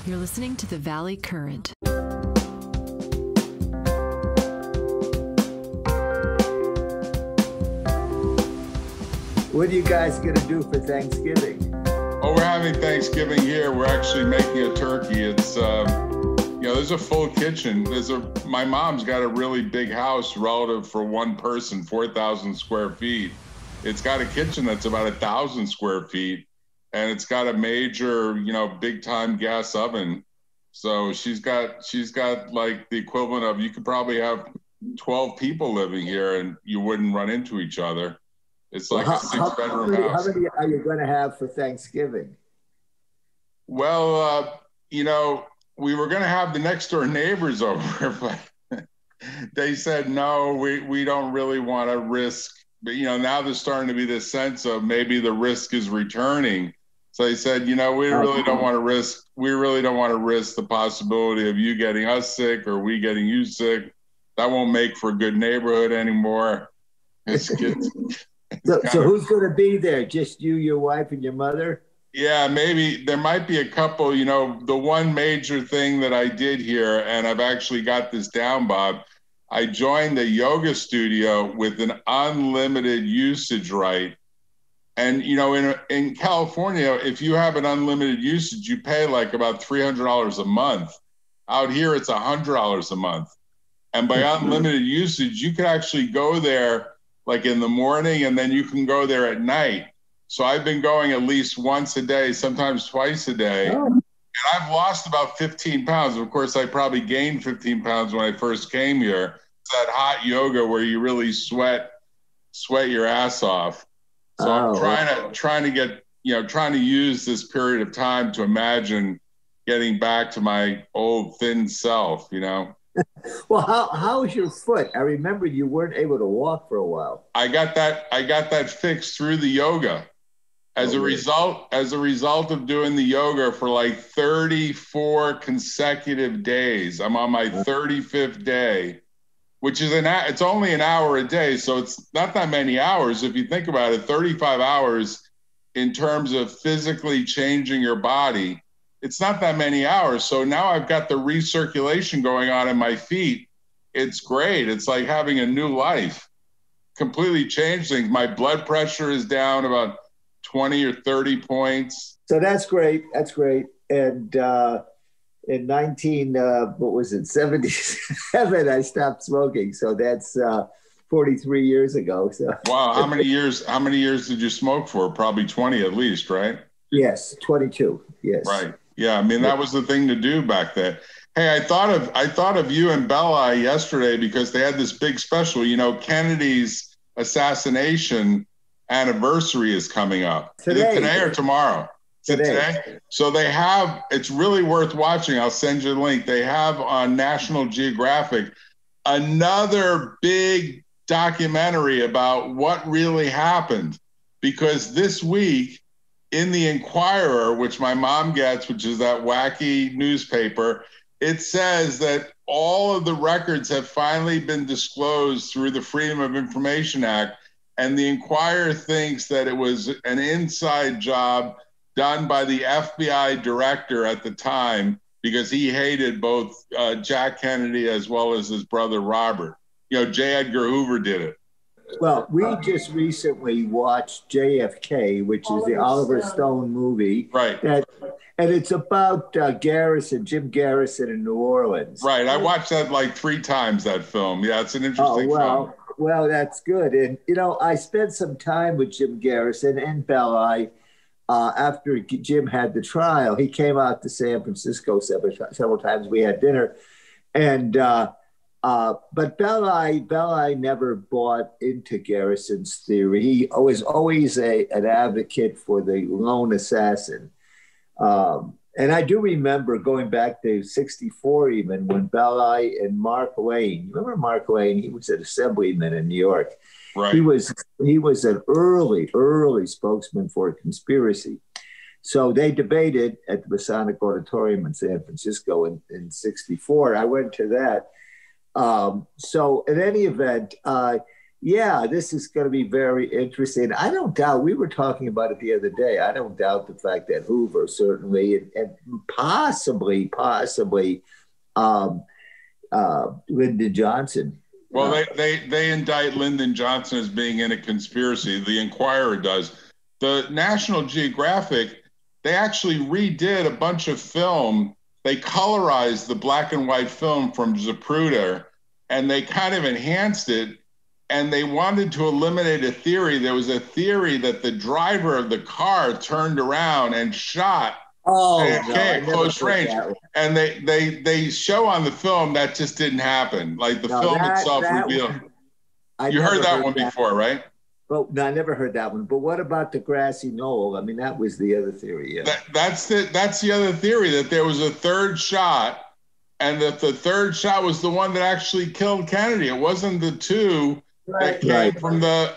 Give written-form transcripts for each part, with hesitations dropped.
You're listening to the Valley Current. What are you guys going to do for Thanksgiving? Oh, we're having Thanksgiving here. We're actually making a turkey. It's, there's a full kitchen. My mom's got a really big house relative for one person, 4,000 square feet. It's got a kitchen that's about 1,000 square feet, and it's got a major, big time gas oven. So she's got like the equivalent of, you could probably have 12 people living here and you wouldn't run into each other. It's like a 6-bedroom house. How many are you going to have for Thanksgiving? Well, we were going to have the next door neighbors over, but they said, no, we don't really want to risk. But, now there's starting to be this sense of maybe the risk is returning. So they said, we really don't want to risk. We really don't want to risk the possibility of you getting us sick or we getting you sick. That won't make for a good neighborhood anymore. So who's going to be there? Just you, your wife, and your mother? Yeah, maybe there might be a couple. The one major thing that I did here, and I've actually got this down, Bob, I joined the yoga studio with an unlimited usage right. And, in California, if you have an unlimited usage, you pay like about $300 a month. Out here, it's $100 a month. And by unlimited usage, you can actually go there like in the morning, and then you can go there at night. So I've been going at least once a day, sometimes twice a day. Oh. And I've lost about 15 pounds. Of course, I probably gained 15 pounds when I first came here. It's that hot yoga where you really sweat your ass off. So I'm trying to use this period of time to imagine getting back to my old thin self, Well, how is your foot? I remember you weren't able to walk for a while. I got that fixed through the yoga. As a result of doing the yoga for like 34 consecutive days. I'm on my 35th day, which is it's only an hour a day, so it's not that many hours. If you think about it, 35 hours in terms of physically changing your body, it's not that many hours. So now I've got the recirculation going on in my feet. It's great. It's like having a new life. Completely changed things. My blood pressure is down about 20 or 30 points. So that's great. That's great. And in 77, I stopped smoking. So that's 43 years ago. So wow. How many years did you smoke for? Probably 20 at least, right? Yes. 22. Yes. Right. Yeah, I mean, that was the thing to do back then. Hey, I thought of you and Belli yesterday because they had this big special. Kennedy's assassination anniversary is coming up. Today or tomorrow? Today. So it's really worth watching. I'll send you the link. They have on National Geographic another big documentary about what really happened. Because this week, in the Inquirer, which my mom gets, which is that wacky newspaper, it says that all of the records have finally been disclosed through the Freedom of Information Act. And the Inquirer thinks that it was an inside job done by the FBI director at the time because he hated both Jack Kennedy as well as his brother Robert. J. Edgar Hoover did it. Well, we just recently watched JFK, which is the Oliver Stone movie. Right. And it's about Jim Garrison in New Orleans. Right. I watched that like 3 times, that film. Yeah, it's an interesting film. Well, that's good. And, I spent some time with Jim Garrison and Belli after Jim had the trial. He came out to San Francisco several times. We had dinner. And but Belli never bought into Garrison's theory. He was always an advocate for the lone assassin. And I do remember going back to 1964 even when Belli and Mark Lane, you remember Mark Lane? He was an assemblyman in New York. Right. He was an early spokesman for a conspiracy. So they debated at the Masonic Auditorium in San Francisco in 1964. I went to that. So in any event, Yeah, this is going to be very interesting. I don't doubt, we were talking about it the other day. I don't doubt the fact that Hoover certainly, and possibly um, Lyndon Johnson. Well, they indict Lyndon Johnson as being in a conspiracy. The Inquirer does. The National Geographic, they actually redid a bunch of film. They colorized the black and white film from Zapruder, and they kind of enhanced it. And they wanted to eliminate a theory. There was a theory that the driver of the car turned around and shot JFK at close range. And they show on the film that just didn't happen. Like the film itself revealed. You heard that one before, right? Well, no, I never heard that one. But what about the grassy knoll? I mean, that was the other theory. Yeah. That's the other theory, that there was a third shot, and that the third shot was the one that actually killed Kennedy. It wasn't the two that came from the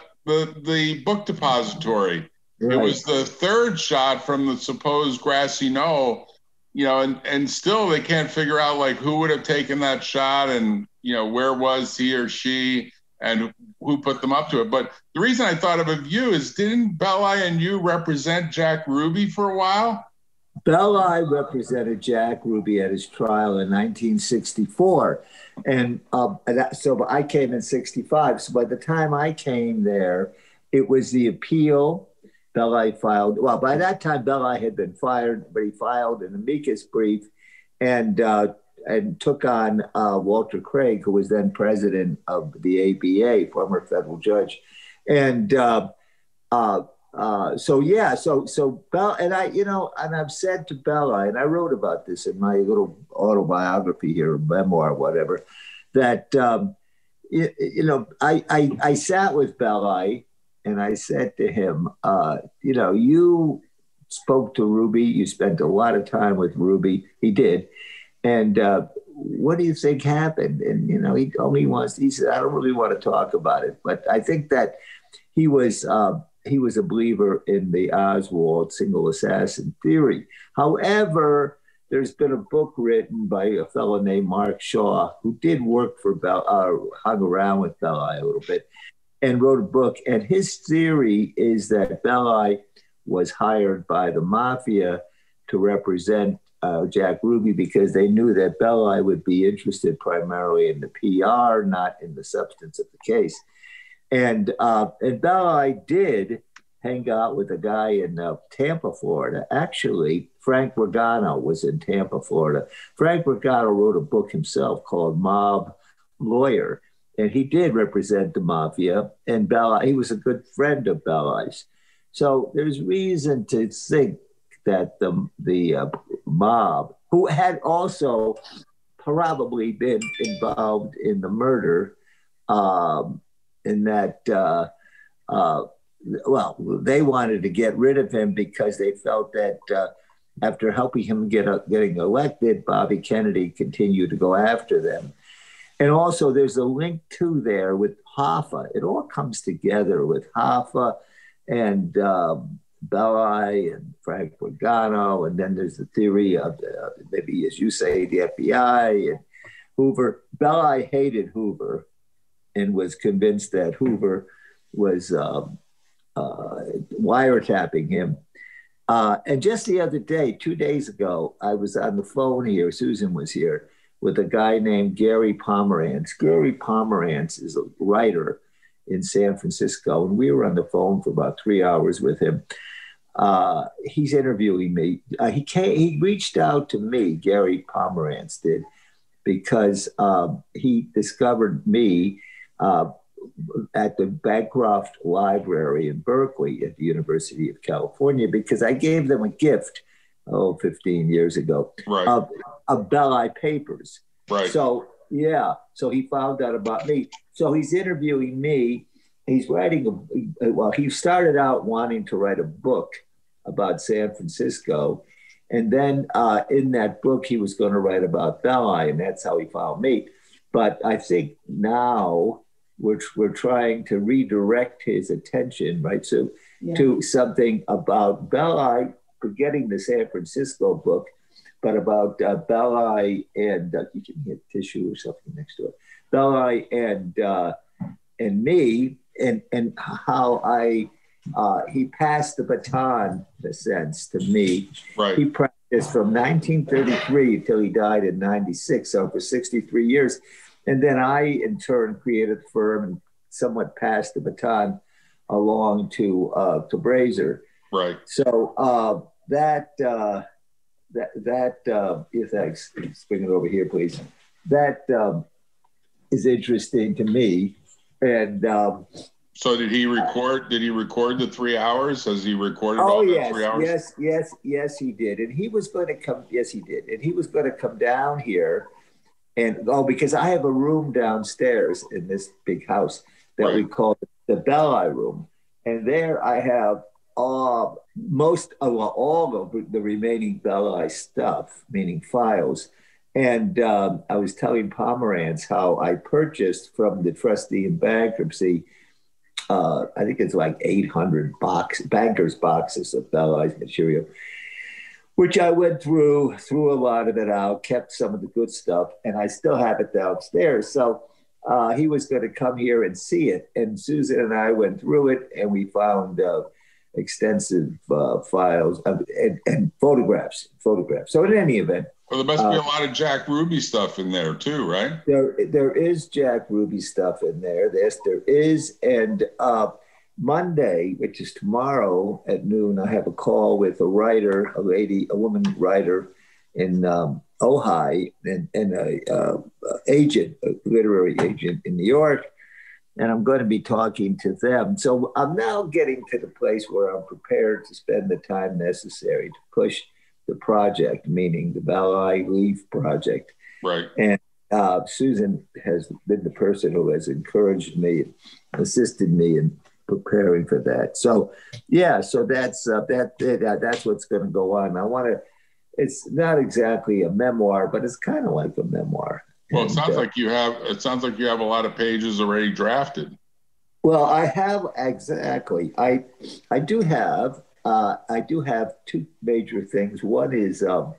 book depository. Right. It was the third shot from the supposed grassy knoll, and still they can't figure out like who would have taken that shot, and where was he or she, and who put them up to it. But the reason I thought of you is, didn't Belli and you represent Jack Ruby for a while? Belli represented Jack Ruby at his trial in 1964. And so I came in 65. So by the time I came there, it was the appeal. Belli filed, well, by that time, Belli had been fired, but he filed an amicus brief and took on Walter Craig, who was then president of the ABA, former federal judge. And so Belli, and and I've said to Belli, and I wrote about this in my little autobiography here, memoir, whatever, that I sat with Belli and I said to him, you spoke to Ruby, you spent a lot of time with Ruby, he did, and what do you think happened? And he told me once, he said, I don't really want to talk about it, but I think that he was a believer in the Oswald single assassin theory. However, there's been a book written by a fellow named Mark Shaw, who did work for hung around with Belli a little bit, and wrote a book. And his theory is that Belli was hired by the mafia to represent Jack Ruby because they knew that Belli would be interested primarily in the PR, not in the substance of the case. And Belli did hang out with a guy in Tampa, Florida. Actually, Frank Regano was in Tampa, Florida. Frank Regano wrote a book himself called Mob Lawyer, and he did represent the mafia. And Belli, he was a good friend of Belli's. So there's reason to think that the mob, who had also probably been involved in the murder, in that, they wanted to get rid of him because they felt that after helping him getting elected, Bobby Kennedy continued to go after them. And also there's a link too there with Hoffa. It all comes together with Hoffa and Belli and Frank Regano. And then there's the theory of maybe, as you say, the FBI and Hoover. Belli hated Hoover and was convinced that Hoover was wiretapping him. And just the other day, 2 days ago, I was on the phone here, Susan was here, with a guy named Gary Pomerantz. Gary Pomerantz is a writer in San Francisco, and we were on the phone for about 3 hours with him. He's interviewing me. He reached out to me, Gary Pomerantz did, because he discovered me at the Bancroft Library in Berkeley at the University of California, because I gave them a gift 15 years ago, right, of Belli papers. Right. So, yeah. So he found out about me. So he's interviewing me. He's writing he started out wanting to write a book about San Francisco. And then in that book, he was going to write about Belli, and that's how he found me. But I think now we're trying to redirect his attention, right? So to something about Belli, forgetting the San Francisco book, but about Belli and you can get tissue or something next to it. Belli and me, and how he passed the baton, in a sense, to me. Right. He practiced from 1933 until he died in 96, so for 63 years. And then I, in turn, created the firm and somewhat passed the baton along to Brazier. Right. So thanks. Bring it over here, please. That is interesting to me. And so did he record? Did he record the 3 hours? Has he recorded all the yes, 3 hours? yes, he did. And he was going to come. Yes, he did. And he was going to come down here. And because I have a room downstairs in this big house that we call the Belli room, and there I have all of the remaining Belli stuff, meaning files. And I was telling Pomerantz how I purchased from the trustee in bankruptcy, I think it's like 800 bankers' boxes of Belli's material, which I went through, threw a lot of it out, kept some of the good stuff, and I still have it downstairs. So he was going to come here and see it. And Susan and I went through it, and we found extensive files and photographs. So in any event. Well, there must be a lot of Jack Ruby stuff in there too, right? There is Jack Ruby stuff in there. Yes, there is. And Monday, which is tomorrow at noon, I have a call with a writer, a woman writer in Ojai, and a literary agent in New York. And I'm going to be talking to them. So I'm now getting to the place where I'm prepared to spend the time necessary to push the project, meaning the Belli Lieff project. Right. And Susan has been the person who has encouraged me, assisted me in preparing for that. So, yeah, so that's what's going to go on. It's not exactly a memoir, but it's kind of like a memoir. Well, it sounds like you have a lot of pages already drafted. Well, I have exactly. I do have two major things. One is a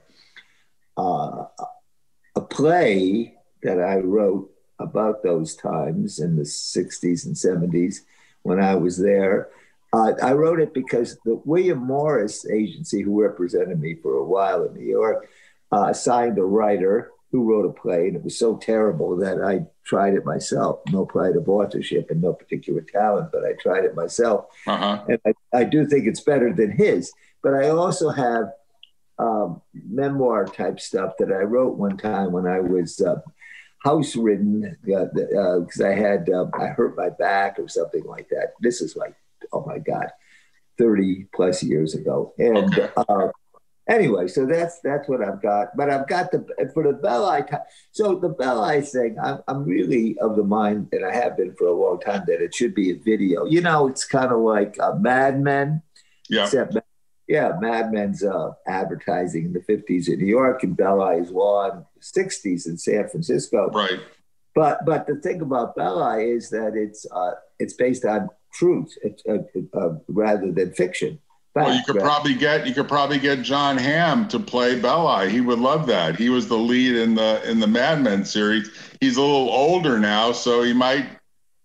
play that I wrote about those times in the 60s and 70s when I was there. I wrote it because the William Morris agency, who represented me for a while in New York, assigned a writer who wrote a play, and it was so terrible that I tried it myself. No pride of authorship and no particular talent, but I tried it myself. Uh-huh. And I do think it's better than his. But I also have memoir type stuff that I wrote one time when I was house ridden because I hurt my back or something like that. This is like, oh my God, 30 plus years ago. And anyway, so that's what I've got. But I've got for the Belli. So the Belli thing, I'm really of the mind, and I have been for a long time, that it should be a video. You know, it's kind of like Mad Men. Yeah. Except, Mad Men's advertising in the 50s in New York, and Belli's law in the 60s in San Francisco. Right. But the thing about Belli is that it's based on truth rather than fiction. Well, you could probably get John Hamm to play Belli. He would love that. He was the lead in the Mad Men series. He's a little older now, so he might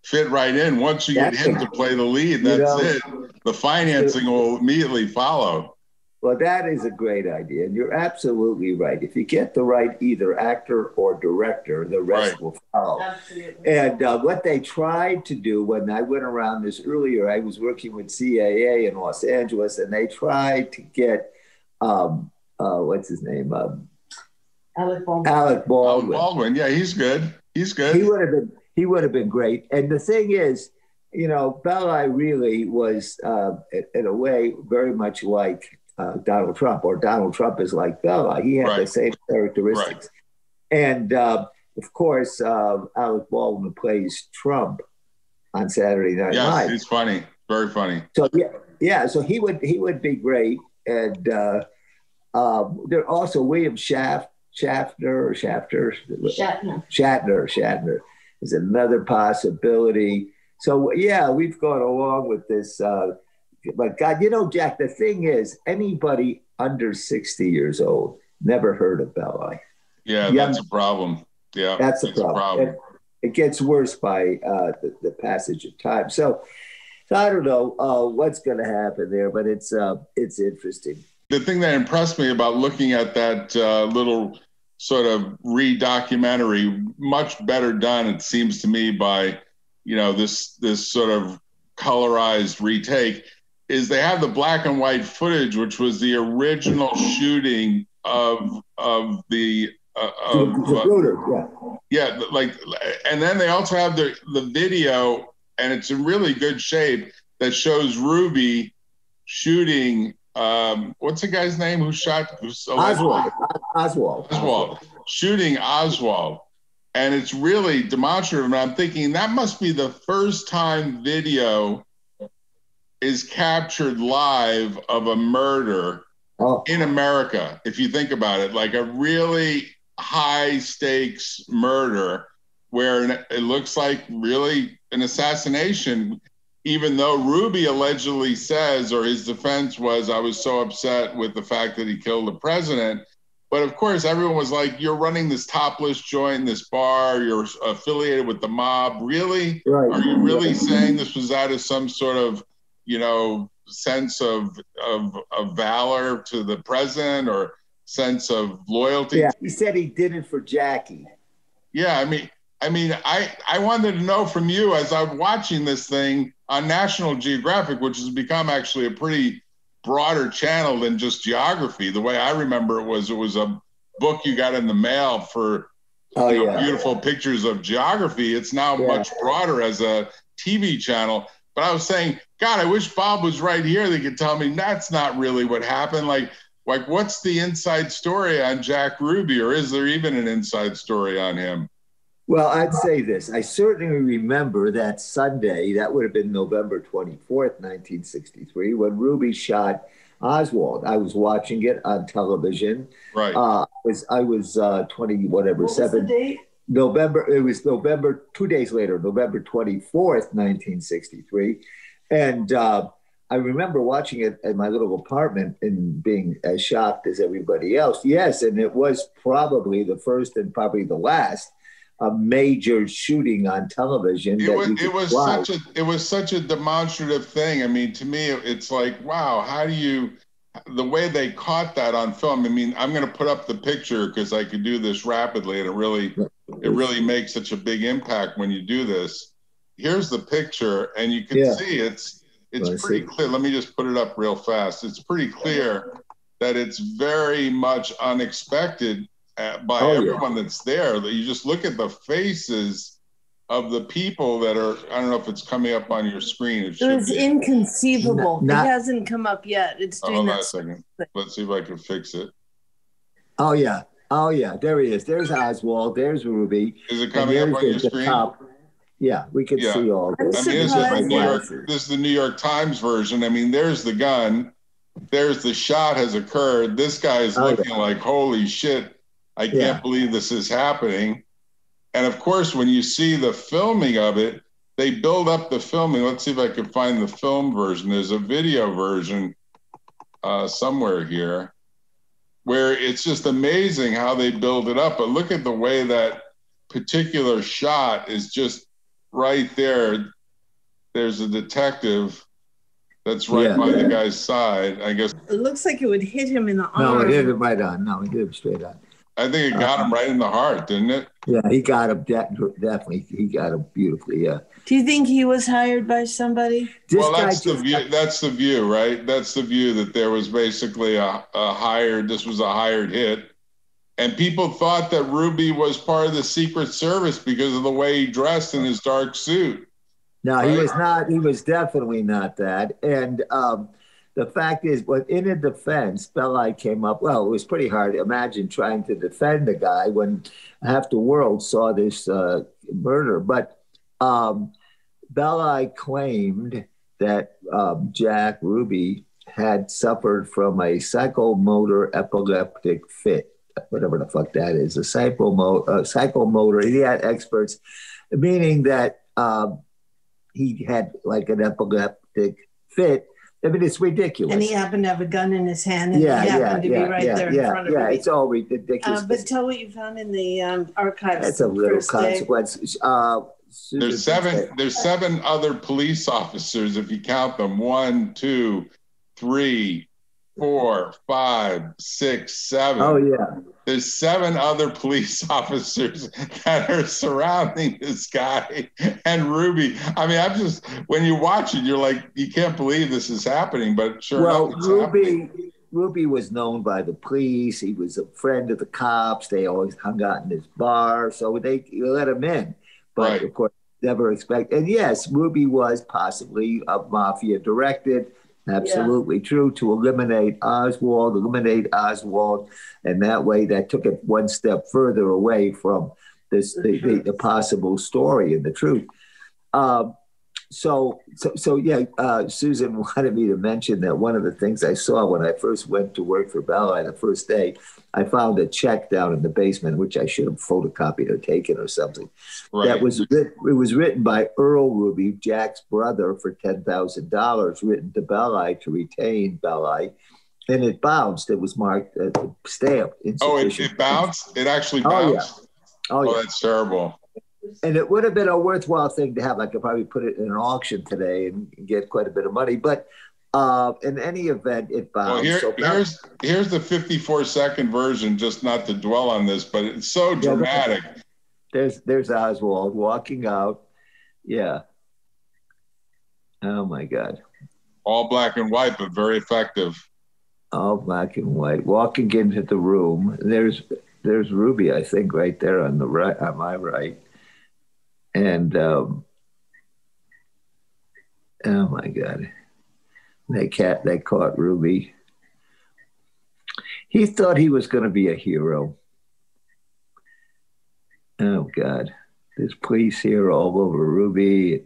fit right in. Once you get him to play the lead, that's it. The financing will immediately follow. Well, that is a great idea, and you're absolutely right. If you get the right either actor or director, the rest will follow. Absolutely. And what they tried to do when I went around this earlier, I was working with CAA in Los Angeles, and they tried to get what's his name? Alec Baldwin. Alec Baldwin. Yeah, he's good. He would have been great. And the thing is, you know, Belli really was, in a way, very much like Donald Trump, or Donald Trump is like Belli. He had the same characteristics. Right. And, of course, Alec Baldwin plays Trump on Saturday Night Live. Yes, he's funny. Very funny. So, so he would be great. And there also William Shatner is another possibility. So, yeah, we've gone along with this. But God, you know, Jack, the thing is, anybody under 60 years old never heard of Belli. Yeah, that's a problem. Yeah, that's a problem. it gets worse by the passage of time. So I don't know what's going to happen there, but it's interesting. The thing that impressed me about looking at that little sort of re-documentary, much better done, it seems to me, by, you know, this sort of colorized retake, is they have the black and white footage, which was the original shooting of the yeah, like, and then they also have the video, and it's in really good shape, that shows Ruby shooting. What's the guy's name who shot? Oswald. Shooting Oswald. And it's really demonstrative. And I'm thinking that must be the first time video is captured live of a murder in America. If you think about it, like a really high stakes murder where it looks like really an assassination, even though Ruby allegedly says, or his defense was, I was so upset with the fact that he killed the president. But of course, everyone was like, you're running this topless joint in this bar, you're affiliated with the mob. Really? Right. Are you really saying this was out of some sort of, you know, sense of valor to the president or sense of loyalty? Yeah, he said he did it for Jackie. Yeah, I mean, I wanted to know from you, as I'm watching this thing on National Geographic, which has become actually a pretty broader channel than just geography. The way I remember it was a book you got in the mail for beautiful pictures of geography. It's now much broader as a TV channel. But I was saying, God, I wish Bob was right here. They could tell me that's not really what happened. Like what's the inside story on Jack Ruby, or is there even an inside story on him? Well, I'd say this. I certainly remember that Sunday, that would have been November 24th, 1963, when Ruby shot Oswald. I was watching it on television. Right. I was 20, whatever, what 7. Was the date? November, it was November, 2 days later, November 24th, 1963. And I remember watching it at my little apartment and being as shocked as everybody else. Yes, and it was probably the first and probably the last a major shooting on television. It was such a demonstrative thing. I mean, to me, it's like, wow, the way they caught that on film. I mean, I'm going to put up the picture because I could do this rapidly, and it really makes such a big impact when you do this. Here's the picture, and you can see it's pretty clear. Let me just put it up real fast. It's pretty clear that it's very much unexpected by everyone that's there. You just look at the faces of the people that are, I don't know if it's coming up on your screen. It was inconceivable. It hasn't come up yet. It's doing hold on a second. Let's see if I can fix it. Oh yeah. There he is. There's Oswald. There's Ruby. Is it coming up on your screen? Top. Yeah, we can see all this. I mean, this is the New York Times version. I mean, there's the gun. There's the shot has occurred. This guy is looking like, holy shit, I can't believe this is happening. And of course, when you see the filming of it, they build up the filming. Let's see if I can find the film version. There's a video version somewhere here where it's just amazing how they build it up. But look at the way that particular shot is just right there. There's a detective that's right by the guy's side. I guess it looks like it would hit him in the arm. No, it hit him right on. No, it hit him straight on. I think it got him right in the heart, didn't it? Yeah, he got him definitely. He got him beautifully. Yeah. Do you think he was hired by somebody? That's the view. That's the view, right? That's the view that there was basically this was a hired hit, and people thought that Ruby was part of the Secret Service because of the way he dressed in his dark suit. No, right? He was not. He was definitely not that. And the fact is, but in a defense, Belli came up. Well, it was pretty hard to imagine trying to defend the guy when half the world saw this murder. But Belli claimed that Jack Ruby had suffered from a psychomotor epileptic fit, whatever the fuck that is, a psychomotor. He had experts, meaning that he had like an epileptic fit I mean, it's ridiculous. And he happened to have a gun in his hand, and he happened to be right there in front of him. Yeah, it's all ridiculous. But tell what you found in the archives. That's a little consequence. There's seven other police officers, if you count them. 1, 2, 3, 4, 5, 6, 7. Oh, yeah. There's 7 other police officers that are surrounding this guy and Ruby. I mean, when you watch it, you're like, you can't believe this is happening, but sure enough, it's happening. Ruby was known by the police. He was a friend of the cops. They always hung out in his bar, so they let him in. But of course, never expect. And yes, Ruby was possibly a mafia directed. Absolutely true, to eliminate Oswald, and that way that took it one step further away from the possible story and the truth. Susan wanted me to mention that one of the things I saw when I first went to work for Belli the first day, I found a check down in the basement, which I should have photocopied or taken or something. Right. It was written by Earl Ruby, Jack's brother, for $10,000, written to Belli to retain Belli. And it bounced. It was marked, stamped. Oh, it bounced? It actually bounced? Oh, that's terrible. And it would have been a worthwhile thing to have. I could probably put it in an auction today and get quite a bit of money. But in any event, it bounced. Well, here's the 54-second version, just not to dwell on this, but it's so dramatic. There's Oswald walking out. Yeah. Oh, my God. All black and white, but very effective. All black and white. Walking into the room. There's Ruby, I think, right there on the right, on my right. And oh my God, they caught Ruby. He thought he was going to be a hero. Oh God, there's police here all over Ruby.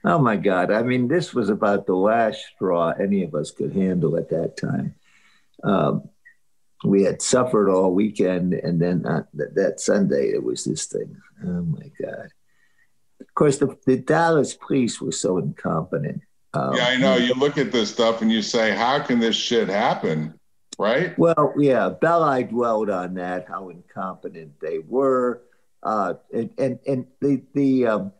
Oh my God, I mean, this was about the last straw any of us could handle at that time. We had suffered all weekend, and then that Sunday it was this thing. Oh my God. Of course, the Dallas police were so incompetent. Yeah, I know. You look at this stuff and you say, how can this shit happen? Right? Well, yeah, Belli dwelled on that, how incompetent they were. And the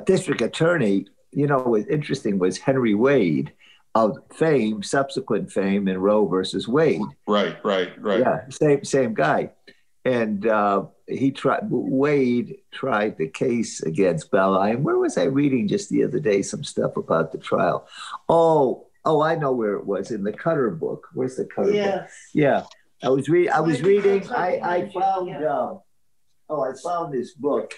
district attorney, what was interesting was Henry Wade of fame, subsequent fame in Roe versus Wade. Right. Yeah, same guy. And Wade tried the case against Belli. And where was I reading just the other day some stuff about the trial? Oh, I know where it was, in the Cutter book. Where's the Cutter book? Yeah. I was reading. I found this book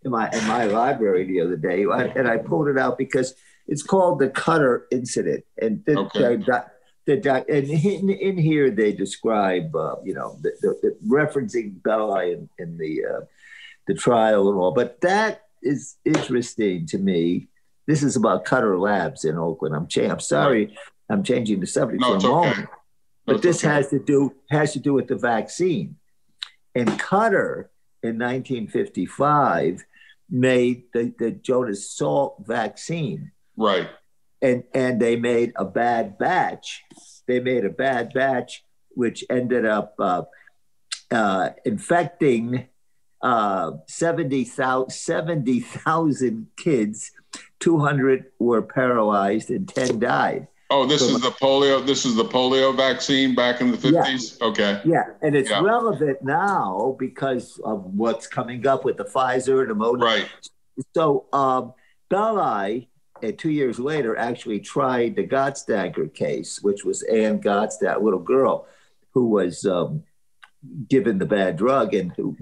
in my library the other day, and I pulled it out because it's called the Cutter Incident. And and in here they describe, the referencing Belli in the trial and all. But that is interesting to me. This is about Cutter Labs in Oakland. I'm sorry, I'm changing the subject for a moment. Okay. But this has to do with the vaccine. And Cutter in 1955 made the Jonas Salt vaccine. Right. And they made a bad batch. Which ended up infecting 70,000 kids. 200 were paralyzed and 10 died. Oh, this is the polio vaccine back in the 50s? Yeah. Okay. Yeah, and it's relevant now because of what's coming up with the Pfizer and the Moderna. Right. So Belli, 2 years later, actually tried the Gottstanker case, which was Ann Gottstat, a little girl who was given the bad drug and who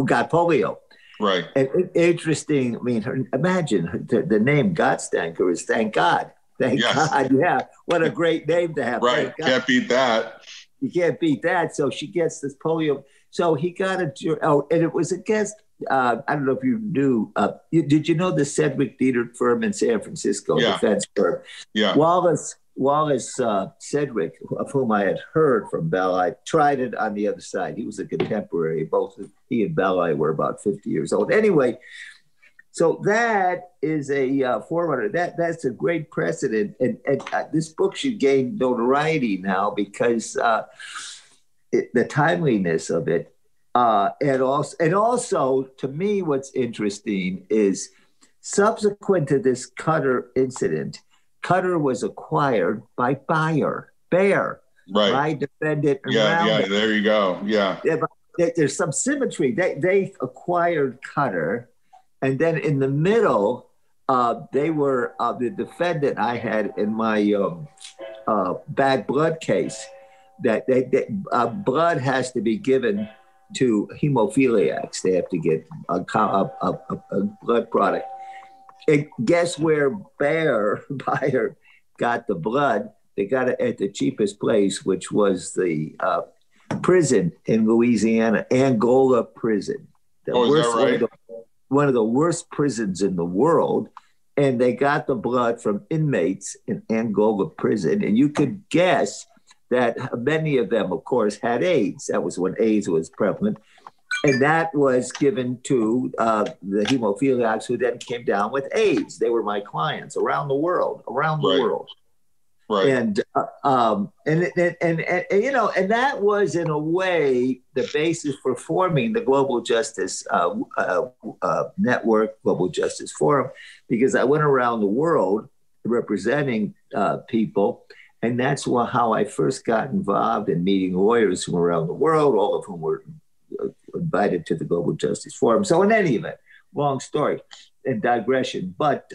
got polio. Right. And interesting, I mean, imagine the name Gottstanker is thank God. Thank God, yeah. What a great name to have. Right, can't beat that. You can't beat that. So she gets this polio. So he got and it was against, I don't know if you knew, did you know the Sedgwick Dieter firm in San Francisco, defense firm? Yeah. Wallace Sedgwick, of whom I had heard from Belli, tried it on the other side. He was a contemporary. Both he and Belli were about 50 years old. Anyway, So that is a forerunner. That's a great precedent, and this book should gain notoriety now because the timeliness of it, and also to me, what's interesting is subsequent to this Cutter incident, Cutter was acquired by Bayer, right? Defendant. Yeah. There you go. Yeah. There's some symmetry. They acquired Cutter. And then in the middle, they were the defendant I had in my bad blood case. That blood has to be given to hemophiliacs. They have to get a blood product. And guess where Bayer got the blood? They got it at the cheapest place, which was the prison in Louisiana, Angola prison. Is that right? One of the worst prisons in the world. And they got the blood from inmates in Angola prison. And you could guess that many of them, of course, had AIDS. That was when AIDS was prevalent. And that was given to the hemophiliacs who then came down with AIDS. They were my clients around the world. Right. And you know, and that was in a way the basis for forming the Global Justice Network, Global Justice Forum, because I went around the world representing people, and that's how I first got involved in meeting lawyers from around the world, all of whom were invited to the Global Justice Forum. So in any event, long story and digression, but.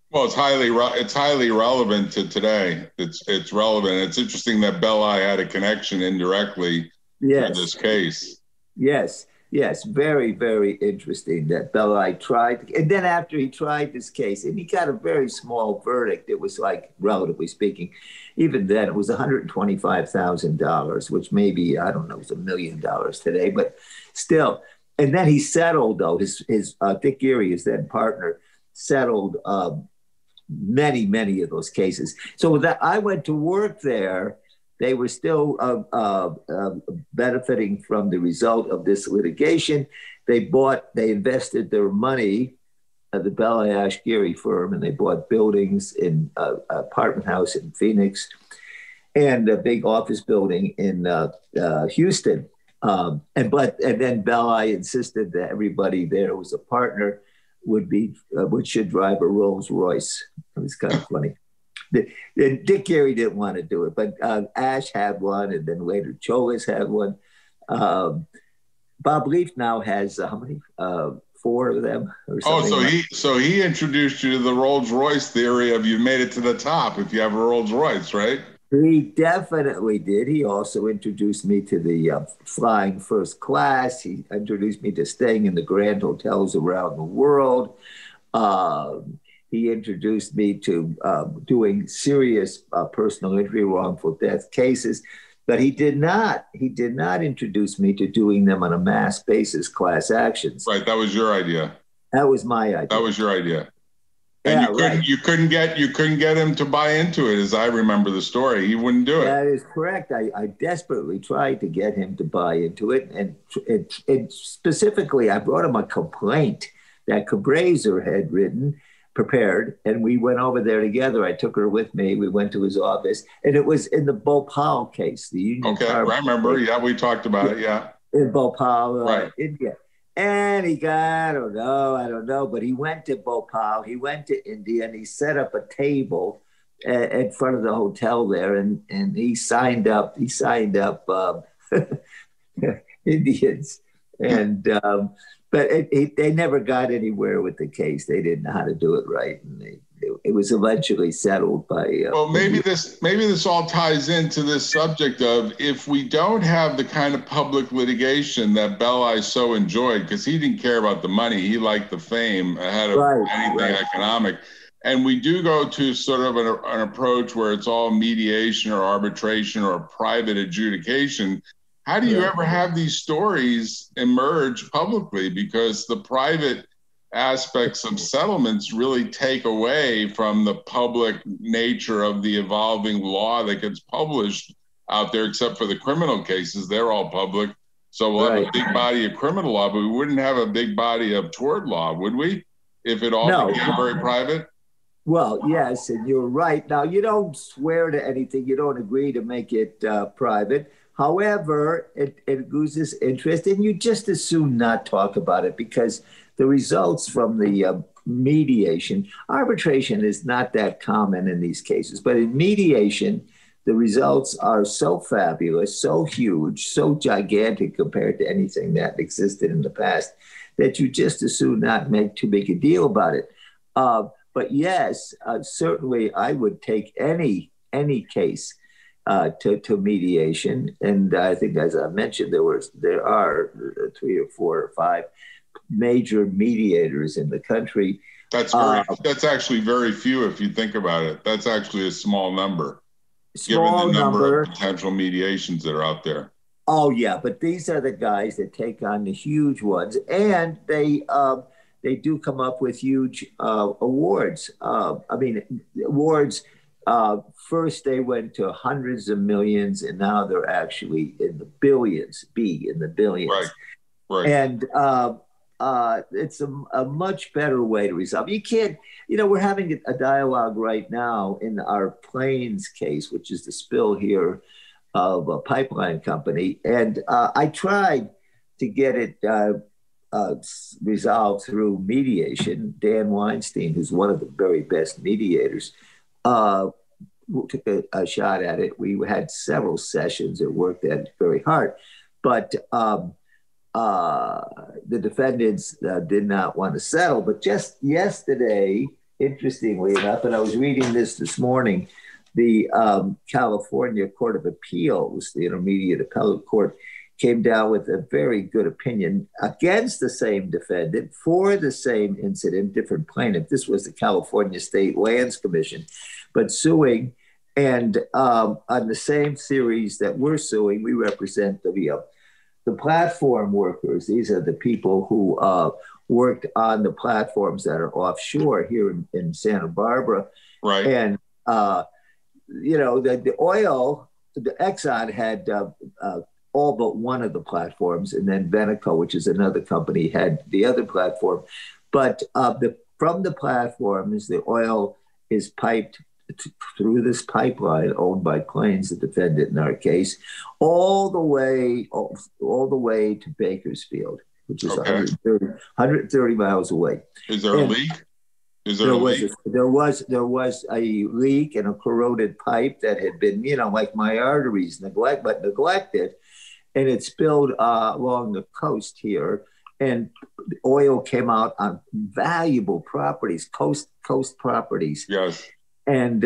Well, it's highly relevant to today. It's relevant. It's interesting that Belli had a connection indirectly to this case. Yes, very, very interesting that Belli tried. And then after he tried this case, and he got a very small verdict. It was like, relatively speaking, even then it was $125,000, which maybe, I don't know, it's $1 million today, but still. And then he settled, though. His Dick Geary, his then partner, settled many of those cases. So that I went to work there, they were still benefiting from the result of this litigation. They invested their money at the Belli Ash Geary firm, and they bought buildings in apartment house in Phoenix and a big office building in Houston. And then Belli insisted that everybody there was a partner should drive a Rolls Royce. It was kind of funny. Dick Geary didn't want to do it, but Ash had one, and then later Cholas had one. Bob Lieff now has how many? 4 of them or something. So he introduced you to the Rolls Royce theory of you made it to the top if you have a Rolls Royce, right? He definitely did. He also introduced me to the flying first class. He introduced me to staying in the grand hotels around the world. He introduced me to doing serious personal injury, wrongful death cases. But he did not introduce me to doing them on a mass basis, class actions. Right. That was your idea. That was my idea. That was your idea. And you couldn't get him to buy into it, as I remember the story. He wouldn't do it. That is correct. I desperately tried to get him to buy into it, and specifically, I brought him a complaint that Cabraser had prepared, and we went over there together. I took her with me. We went to his office, and it was in the Bhopal case, the Union. Okay, I remember. Yeah, we talked about it. Yeah, in Bhopal, right, India. And he got, I don't know, but he went to Bhopal, he went to India, and he set up a table in front of the hotel there, and he signed up Indians, and but they never got anywhere with the case. They didn't know how to do it right, and it was eventually settled by. Well, maybe this all ties into this subject of if we don't have the kind of public litigation that Belli so enjoyed, because he didn't care about the money, he liked the fame ahead of anything economic. And we do go to sort of an approach where it's all mediation or arbitration or private adjudication. How do you ever have these stories emerge publicly? Because the private aspects of settlements really take away from the public nature of the evolving law that gets published out there, except for the criminal cases. They're all public. So we'll have a big body of criminal law, but we wouldn't have a big body of tort law, would we? if it all became very private? Well, yes, and you're right. Now, you don't swear to anything. You don't agree to make it private. However, it loses interest, and you just as soon not talk about it because the results from the mediation, arbitration is not that common in these cases, but in mediation, the results are so fabulous, so huge, so gigantic compared to anything that existed in the past that you just as soon not make too big a deal about it. But yes, certainly I would take any case to mediation. And I think, as I mentioned, there are 3 or 4 or 5 major mediators in the country. That's actually very few if you think about it. That's actually a small number. Given the number of potential mediations that are out there. Oh yeah, but these are the guys that take on the huge ones, and they do come up with huge awards. Awards. First they went to hundreds of millions, and now they're actually in the billions. Right. And it's a much better way to resolve. You can't, we're having a dialogue right now in our Plains case, which is the spill here of a pipeline company. And I tried to get it resolved through mediation. Dan Weinstein, who's one of the very best mediators, took a shot at it. We had several sessions and worked at it very hard. But the defendants did not want to settle. But just yesterday, interestingly enough, and I was reading this morning, the California Court of Appeals, the Intermediate Appellate Court, came down with a very good opinion against the same defendant for the same incident, different plaintiff. This was the California State Lands Commission, but suing. And on the same theories that we're suing, we represent the platform workers. These are the people who worked on the platforms that are offshore here in Santa Barbara. Right. And, the oil, the Exxon had all but one of the platforms, and then Veneco, which is another company, had the other platform. But from the platforms, the oil is piped through this pipeline owned by Plains, the defendant in our case, all the way to Bakersfield, which is 130 miles away. Is there a leak? There was a leak and a corroded pipe that had been, like my arteries, neglected, and it spilled along the coast here, and oil came out on valuable properties, coast properties. Yes. And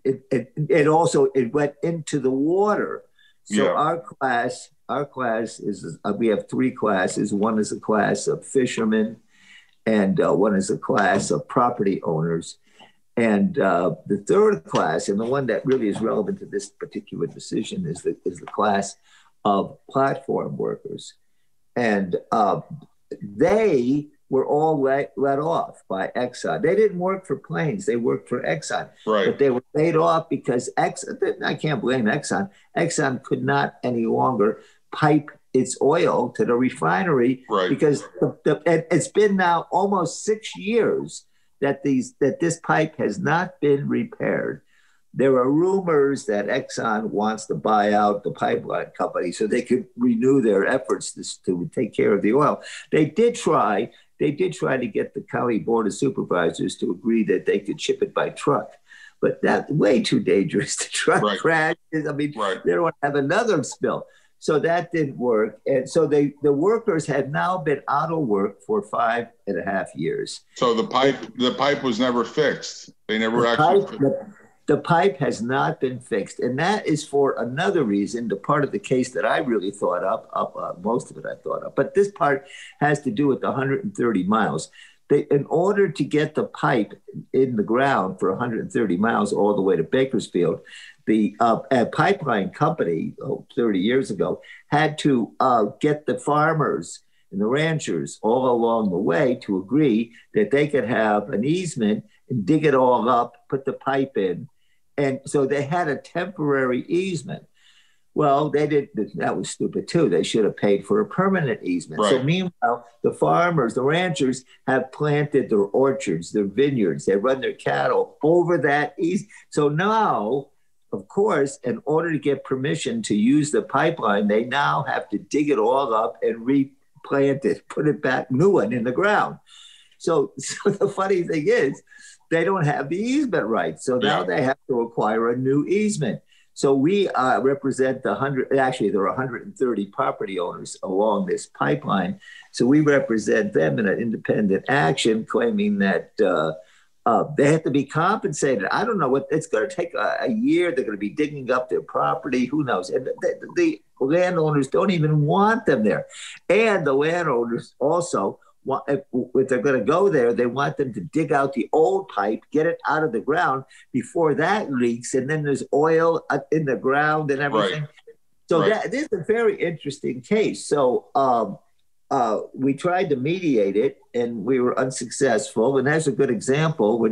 it went into the water. So our class is we have 3 classes. One is a class of fishermen, and one is a class of property owners. And the third class, and the one that really is relevant to this particular decision, is the class of platform workers. And they were all let off by Exxon. They didn't work for Plains. They worked for Exxon. Right. But they were laid off because Exxon, I can't blame Exxon. Exxon could not any longer pipe its oil to the refinery, right, because it's been now almost 6 years that this pipe has not been repaired. There are rumors that Exxon wants to buy out the pipeline company so they could renew their efforts to take care of the oil. They did try to get the county board of supervisors to agree that they could ship it by truck, but that's way too dangerous. The truck crashes. I mean, they don't want to have another spill. So that didn't work. And so the workers had now been out of work for 5.5 years. So the pipe was never fixed. They never The pipe has not been fixed. And that is for another reason, the part of the case that I really thought up, most of it I thought up. But this part has to do with the 130 miles. In order to get the pipe in the ground for 130 miles all the way to Bakersfield, the pipeline company 30 years ago had to get the farmers and the ranchers all along the way to agree that they could have an easement and dig it all up, put the pipe in. And so they had a temporary easement. Well, they did. That was stupid too. They should have paid for a permanent easement. Right. So meanwhile, the farmers, the ranchers have planted their orchards, their vineyards. They run their cattle over that easement. So now, of course, in order to get permission to use the pipeline, they now have to dig it all up and replant it, put it back, new one in the ground. So the funny thing is, they don't have the easement rights. So now they have to acquire a new easement. So we represent there are 130 property owners along this pipeline. So we represent them in an independent action claiming that they have to be compensated. I don't know what it's going to take a year. They're going to be digging up their property. Who knows? And the landowners don't even want them there. And the landowners also, if they're going to go there, they want them to dig out the old pipe, get it out of the ground before that leaks, and then there's oil in the ground and everything. Right. So this is a very interesting case. So we tried to mediate it, and we were unsuccessful. And that's a good example.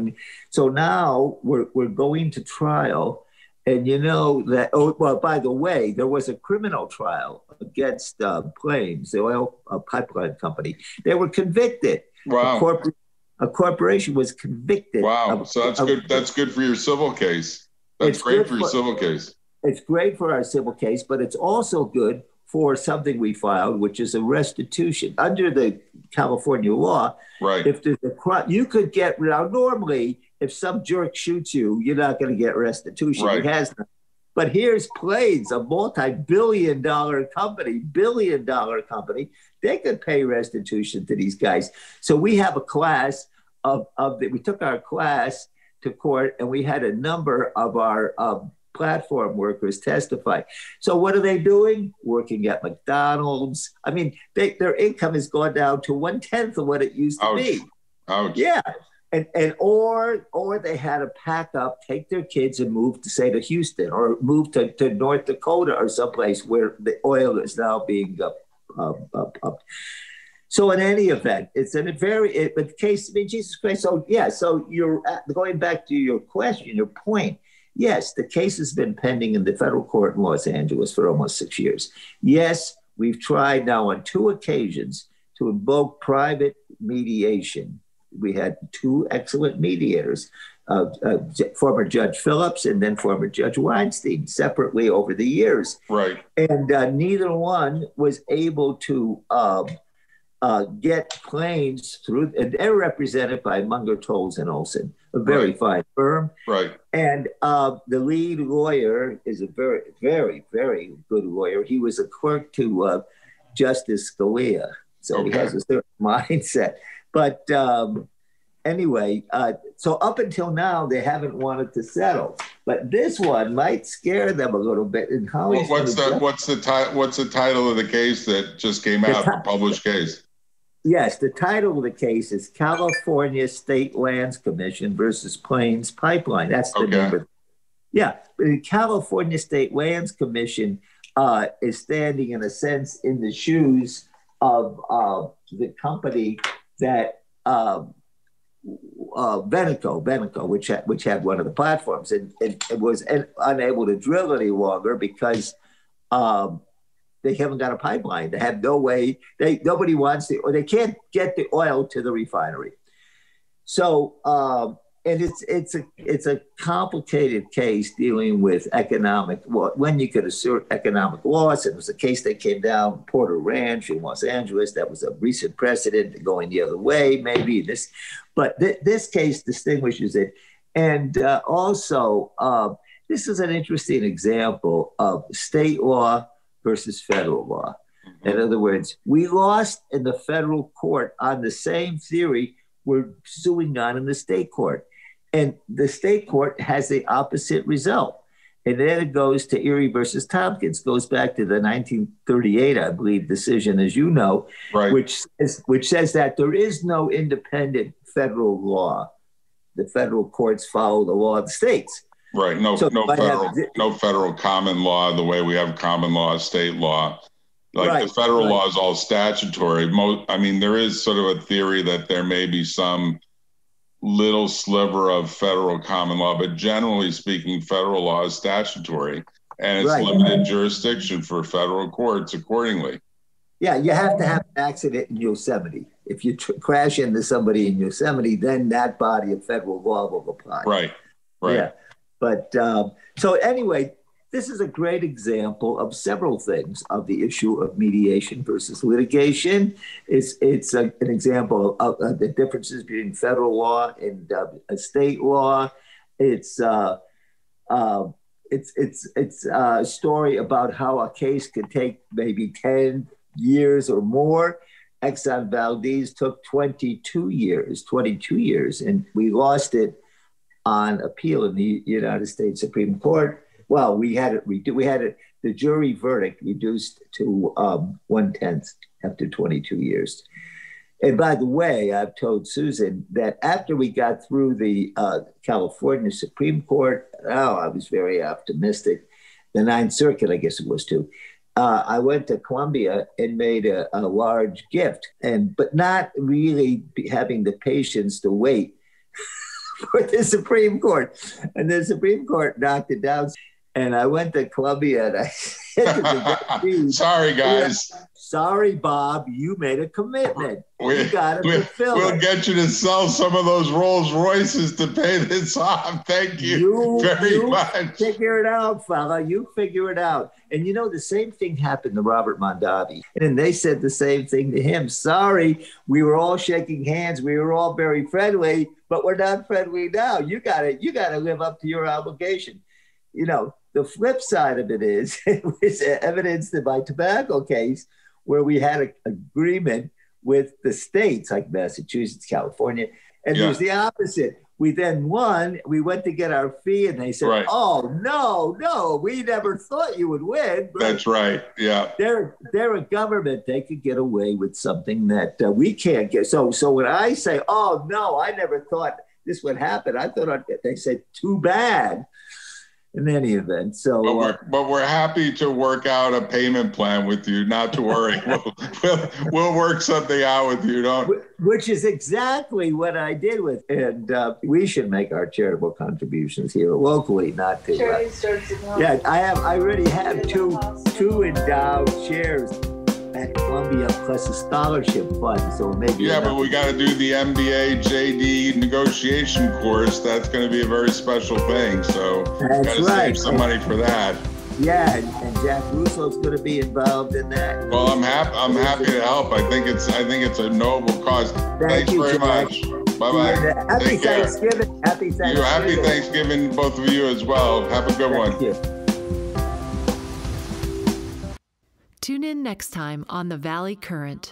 So now we're going to trial. And you know that, by the way, there was a criminal trial against Plains, the oil pipeline company. They were convicted. Wow. A corporation was convicted. Wow. So that's good. That's good for your civil case. That's great for your civil case. It's great for our civil case, but it's also good for something we filed, which is a restitution. Under the California law, if there's a crime, you could get, normally, if some jerk shoots you, you're not going to get restitution. Right. It has not. But here's Plains, a multi-billion-dollar company, billion-dollar company. They could pay restitution to these guys. So we have a class we took our class to court, and we had a number of our platform workers testify. So what are they doing? Working at McDonald's. I mean, their income has gone down to 1/10 of what it used to be. Ouch. Yeah. Or they had to pack up, take their kids and move to, say, to Houston, or move to North Dakota or someplace where the oil is now being up. So in any event, it's but the case, I mean, Jesus Christ. So yeah, so you're going back to your question, your point. Yes, the case has been pending in the federal court in Los Angeles for almost 6 years. Yes, we've tried now on 2 occasions to invoke private mediation. We had 2 excellent mediators, former Judge Phillips and then former Judge Weinstein, separately over the years. Right. And neither one was able to get claims through, and they're represented by Munger, Tolles, and Olson, a very fine firm. Right. And the lead lawyer is a very, very, very good lawyer. He was a clerk to Justice Scalia, so he has a certain mindset. But anyway, so up until now, they haven't wanted to settle. But this one might scare them a little bit. And what's the title of the case that just came out, the published case? Yes, the title of the case is California State Lands Commission versus Plains Pipeline. That's the name of it. Yeah, the California State Lands Commission is standing, in a sense, in the shoes of the company that Veneco, which had one of the platforms, and was unable to drill any longer because they haven't got a pipeline. They have no way. Nobody wants it, or they can't get the oil to the refinery. So, and it's a complicated case dealing with economic, when you could assert economic loss. It was a case that came down Porter Ranch in Los Angeles. That was a recent precedent going the other way, maybe but this case distinguishes it. And also, this is an interesting example of state law versus federal law. In other words, we lost in the federal court on the same theory we're suing on in the state court. And the state court has the opposite result. And then it goes to Erie versus Tompkins, goes back to the 1938, I believe, decision, as you know, which says that there is no independent federal law. The federal courts follow the law of the states. Right. No federal common law the way we have common law, state law. The federal law is all statutory. There is sort of a theory that there may be some little sliver of federal common law, but generally speaking, federal law is statutory. and it's limited jurisdiction for federal courts accordingly. Yeah, you have to have an accident in Yosemite. If you crash into somebody in Yosemite, then that body of federal law will apply. Right. Yeah. But so anyway, this is a great example of several things of the issue of mediation versus litigation. It's an example of the differences between federal law and state law. It's a story about how a case could take maybe 10 years or more. Exxon Valdez took 22 years, and we lost it on appeal in the United States Supreme Court. Well, we had it, the jury verdict reduced to 1/10 after 22 years. And by the way, I've told Susan that after we got through the California Supreme Court, I was very optimistic. The Ninth Circuit, I guess it was too. I went to Columbia and made a large gift, but not really having the patience to wait for the Supreme Court. And the Supreme Court knocked it down. And I went to Columbia and I said to the sorry, guys. Sorry, Bob, you made a commitment. You got to fulfill it. We'll get you to sell some of those Rolls Royces to pay this off. Thank you very much. Figure it out, fella. You figure it out. And you know, the same thing happened to Robert Mondavi. And they said the same thing to him. Sorry, we were all shaking hands. We were all very friendly, but we're not friendly now. You got to live up to your obligation. You know, the flip side of it is, it was evidenced in my tobacco case where we had an agreement with the states like Massachusetts, California, and it was the opposite. We then won. We went to get our fee, and they said, "Oh no, we never thought you would win." But that's right. Yeah, they're a government. They could get away with something that we can't get. So when I say, "Oh no, I never thought this would happen," I thought they said, "Too bad." In any event, so but we're happy to work out a payment plan with you. Not to worry, we'll work something out with you. Which is exactly what I did with, and we should make our charitable contributions here locally, not to. I already have two endowed chairs at Columbia plus a scholarship fund, so maybe. Yeah, but we got to do the MBA JD negotiation course. That's going to be a very special thing. So got to save some money for that. Yeah, and Jack Russo is going to be involved in that. Well, I'm happy to help. I think it's a noble cause. Thanks very much. Bye bye. Happy Thanksgiving. Happy Thanksgiving. Happy Thanksgiving, both of you as well. Have a good one. Thank you. Tune in next time on The Valley Current.